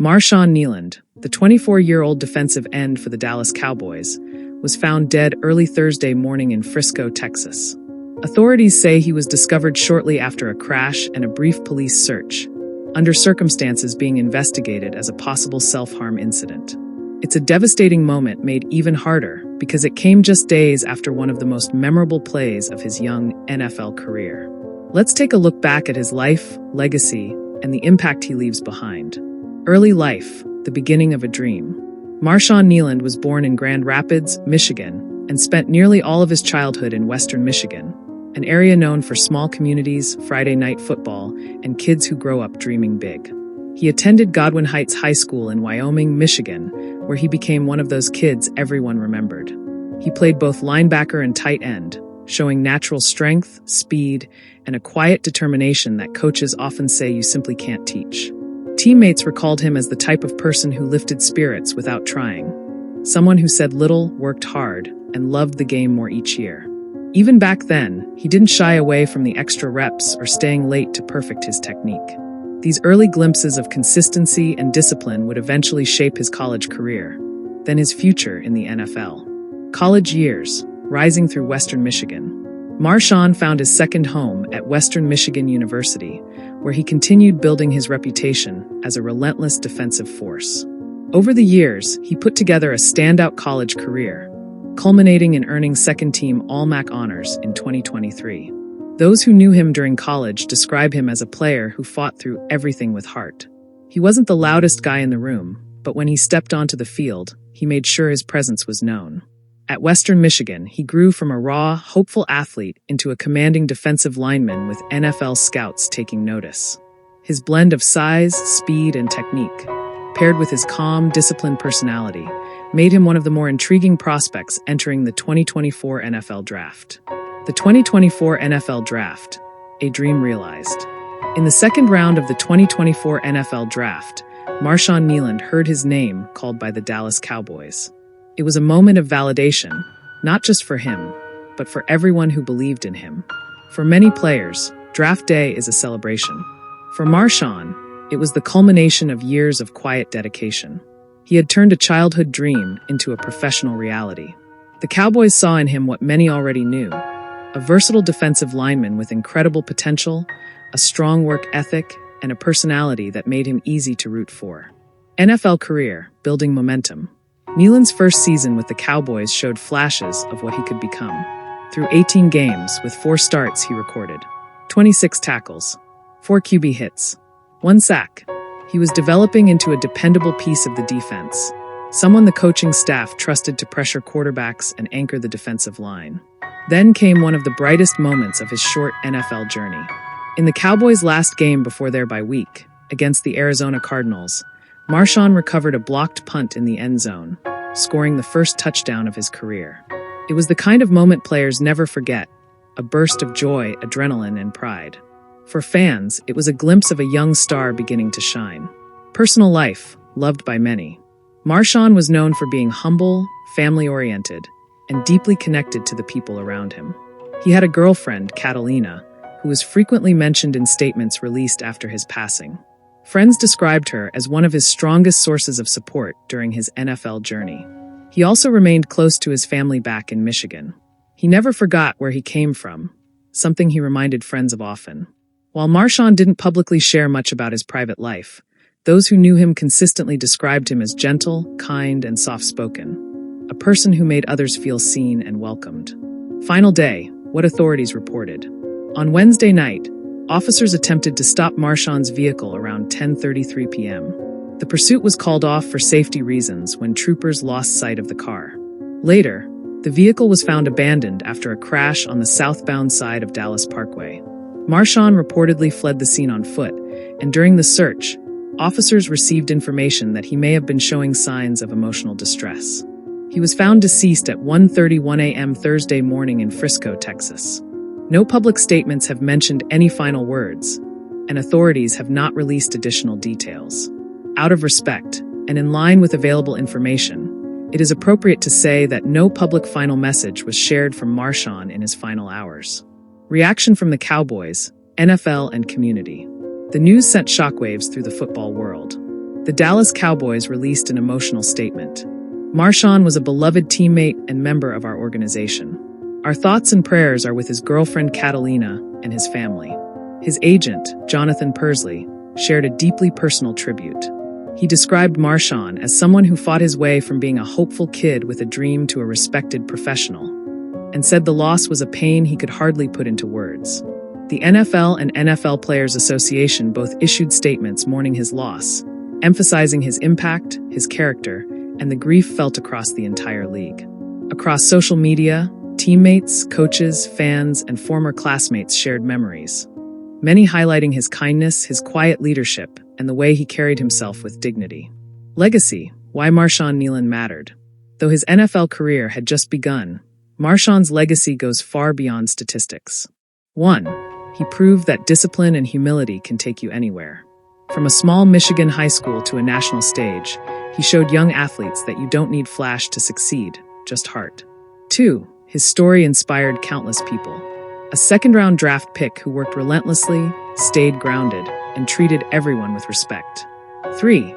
Marshawn Kneeland, the 24-year-old defensive end for the Dallas Cowboys, was found dead early Thursday morning in Frisco, Texas. Authorities say he was discovered shortly after a crash and a brief police search, under circumstances being investigated as a possible self-harm incident. It's a devastating moment made even harder because it came just days after one of the most memorable plays of his young NFL career. Let's take a look back at his life, legacy, and the impact he leaves behind. Early life, the beginning of a dream. Marshawn Kneeland was born in Grand Rapids, Michigan, and spent nearly all of his childhood in western Michigan, an area known for small communities, Friday night football, and kids who grow up dreaming big. He attended Godwin Heights High School in Wyoming, Michigan, where he became one of those kids everyone remembered. He played both linebacker and tight end, showing natural strength, speed, and a quiet determination that coaches often say you simply can't teach. Teammates recalled him as the type of person who lifted spirits without trying. Someone who said little, worked hard, and loved the game more each year. Even back then, he didn't shy away from the extra reps or staying late to perfect his technique. These early glimpses of consistency and discipline would eventually shape his college career, then his future in the NFL. College years, rising through Western Michigan. Marshawn found his second home at Western Michigan University, where he continued building his reputation as a relentless defensive force. Over the years, he put together a standout college career, culminating in earning second-team All-MAC honors in 2023. Those who knew him during college describe him as a player who fought through everything with heart. He wasn't the loudest guy in the room, but when he stepped onto the field, he made sure his presence was known. At Western Michigan, he grew from a raw, hopeful athlete into a commanding defensive lineman with NFL scouts taking notice. His blend of size, speed, and technique, paired with his calm, disciplined personality, made him one of the more intriguing prospects entering the 2024 NFL Draft. The 2024 NFL Draft, a dream realized. In the second round of the 2024 NFL Draft, Marshawn Kneeland heard his name called by the Dallas Cowboys. It was a moment of validation, not just for him, but for everyone who believed in him. For many players, draft day is a celebration. For Marshawn, it was the culmination of years of quiet dedication. He had turned a childhood dream into a professional reality. The Cowboys saw in him what many already knew: a versatile defensive lineman with incredible potential, a strong work ethic, and a personality that made him easy to root for. NFL career, building momentum. Kneeland's first season with the Cowboys showed flashes of what he could become. Through 18 games, with 4 starts, he recorded 26 tackles, 4 QB hits, 1 sack. He was developing into a dependable piece of the defense, someone the coaching staff trusted to pressure quarterbacks and anchor the defensive line. Then came one of the brightest moments of his short NFL journey. In the Cowboys' last game before their bye week, against the Arizona Cardinals, Marshawn recovered a blocked punt in the end zone, scoring the first touchdown of his career. It was the kind of moment players never forget, a burst of joy, adrenaline, and pride. For fans, it was a glimpse of a young star beginning to shine. Personal life, loved by many. Marshawn was known for being humble, family-oriented, and deeply connected to the people around him. He had a girlfriend, Catalina, who was frequently mentioned in statements released after his passing. Friends described her as one of his strongest sources of support during his NFL journey. He also remained close to his family back in Michigan. He never forgot where he came from, something he reminded friends of often. While Marshawn didn't publicly share much about his private life, those who knew him consistently described him as gentle, kind, and soft-spoken, a person who made others feel seen and welcomed. Final day, what authorities reported. On Wednesday night, officers attempted to stop Marshawn's vehicle around 10:33 p.m. The pursuit was called off for safety reasons when troopers lost sight of the car. Later, the vehicle was found abandoned after a crash on the southbound side of Dallas Parkway. Marshawn reportedly fled the scene on foot, and during the search, officers received information that he may have been showing signs of emotional distress. He was found deceased at 1:31 a.m. Thursday morning in Frisco, Texas. No public statements have mentioned any final words, and authorities have not released additional details. Out of respect, and in line with available information, it is appropriate to say that no public final message was shared from Marshawn in his final hours. Reaction from the Cowboys, NFL, and community. The news sent shockwaves through the football world. The Dallas Cowboys released an emotional statement. Marshawn was a beloved teammate and member of our organization. Our thoughts and prayers are with his girlfriend Catalina and his family. His agent, Jonathan Persley, shared a deeply personal tribute. He described Marshawn as someone who fought his way from being a hopeful kid with a dream to a respected professional, and said the loss was a pain he could hardly put into words. The NFL and NFL Players Association both issued statements mourning his loss, emphasizing his impact, his character, and the grief felt across the entire league. Across social media, teammates, coaches, fans, and former classmates shared memories, many highlighting his kindness, his quiet leadership, and the way he carried himself with dignity. Legacy: why Marshawn Kneeland mattered. Though his NFL career had just begun, Marshawn's legacy goes far beyond statistics. 1. He proved that discipline and humility can take you anywhere. From a small Michigan high school to a national stage, he showed young athletes that you don't need flash to succeed, just heart. 2. His story inspired countless people. A second-round draft pick who worked relentlessly, stayed grounded, and treated everyone with respect. 3.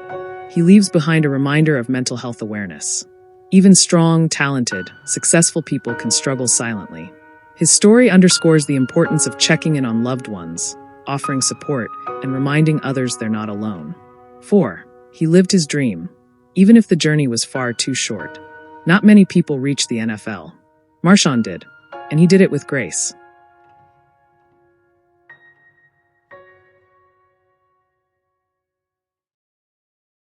He leaves behind a reminder of mental health awareness. Even strong, talented, successful people can struggle silently. His story underscores the importance of checking in on loved ones, offering support, and reminding others they're not alone. 4. He lived his dream, even if the journey was far too short. Not many people reach the NFL. Marshawn did, and he did it with grace.